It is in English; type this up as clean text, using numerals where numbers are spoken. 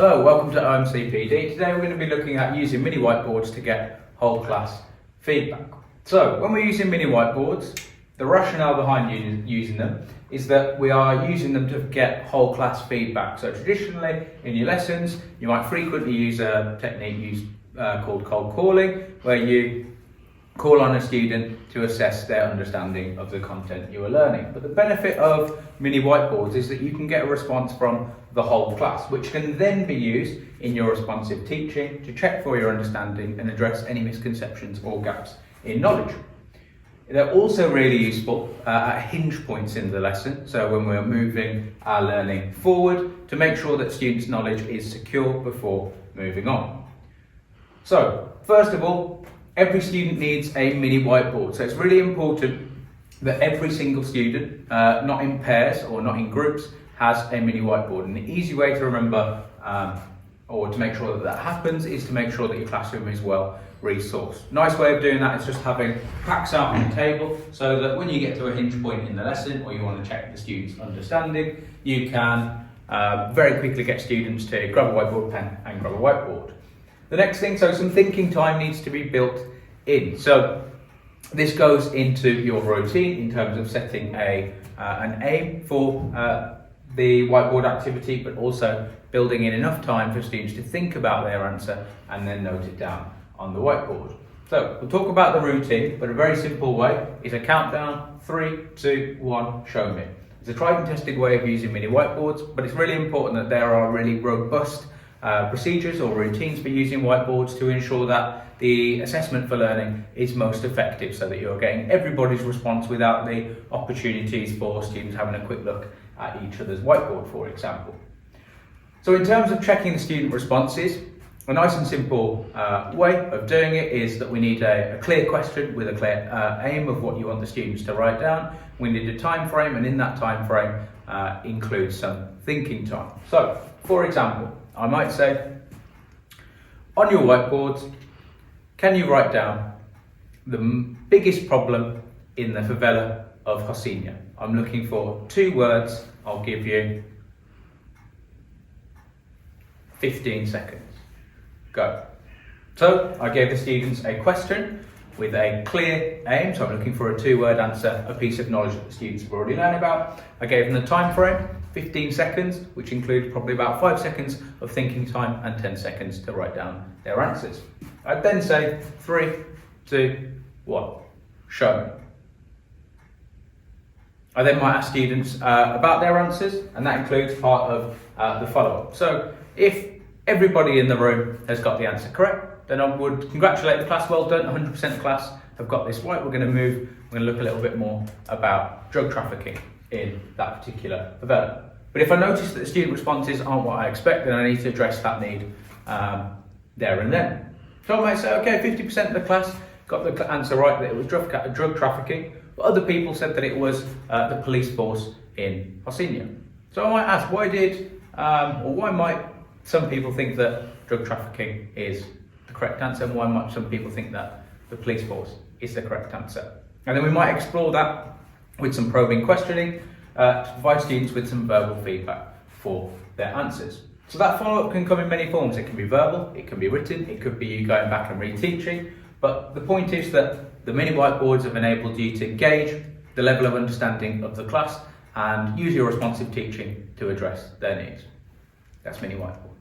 Hello, welcome to OMCPD. Today we're going to be looking at using mini whiteboards to get whole class feedback. So when we're using mini whiteboards, the rationale behind using them is that we are using them to get whole class feedback. So traditionally in your lessons you might frequently use a technique called cold calling, where you call on a student to assess their understanding of the content you are learning. But the benefit of mini whiteboards is that you can get a response from the whole class, which can then be used in your responsive teaching to check for your understanding and address any misconceptions or gaps in knowledge. They're also really useful at hinge points in the lesson, so when we're moving our learning forward to make sure that students' knowledge is secure before moving on. So, first of all, every student needs a mini whiteboard, so it's really important that every single student, not in pairs or not in groups, has a mini whiteboard. And the easy way to remember or to make sure that that happens is to make sure that your classroom is well resourced. Nice way of doing that is just having packs out on the table, so that when you get to a hinge point in the lesson or you want to check the student's understanding, you can very quickly get students to grab a whiteboard pen and grab a whiteboard. The next thing, so some thinking time needs to be built in. So this goes into your routine in terms of setting an aim for the whiteboard activity, but also building in enough time for students to think about their answer and then note it down on the whiteboard. So we'll talk about the routine, but a very simple way is a countdown: 3, 2, 1, show me. It's a tried and tested way of using mini whiteboards, but it's really important that there are really robust procedures or routines for using whiteboards to ensure that the assessment for learning is most effective, so that you're getting everybody's response without the opportunities for students having a quick look at each other's whiteboard, for example. So in terms of checking the student responses, a nice and simple way of doing it is that we need a clear question with a clear aim of what you want the students to write down. We need a time frame, and in that time frame include some thinking time. So for example, I might say, on your whiteboards, can you write down the biggest problem in the favela of Rocinha? I'm looking for 2 words. I'll give you 15 seconds. Go. So I gave the students a question with a clear aim. So I'm looking for a 2-word answer, a piece of knowledge that the students have already learned about. I gave them the time frame, 15 seconds, which includes probably about 5 seconds of thinking time and 10 seconds to write down their answers. I'd then say 3, 2, 1, show me. I then might ask students about their answers, and that includes part of the follow-up. So if everybody in the room has got the answer correct, then I would congratulate the class. Well done, 100% of the class have got this right. We're going to look a little bit more about drug trafficking in that particular favela. But if I notice that the student responses aren't what I expect, then I need to address that need there and then. So I might say, okay, 50% of the class got the answer right, that it was drug trafficking, but other people said that it was the police force in Rocinha. So I might ask, why might some people think that drug trafficking is the correct answer, and why might some people think that the police force is the correct answer? And then we might explore that with some probing questioning to provide students with some verbal feedback for their answers. So that follow-up can come in many forms. It can be verbal, it can be written, it could be you going back and reteaching, but the point is that the mini whiteboards have enabled you to gauge the level of understanding of the class and use your responsive teaching to address their needs. That's mini whiteboard.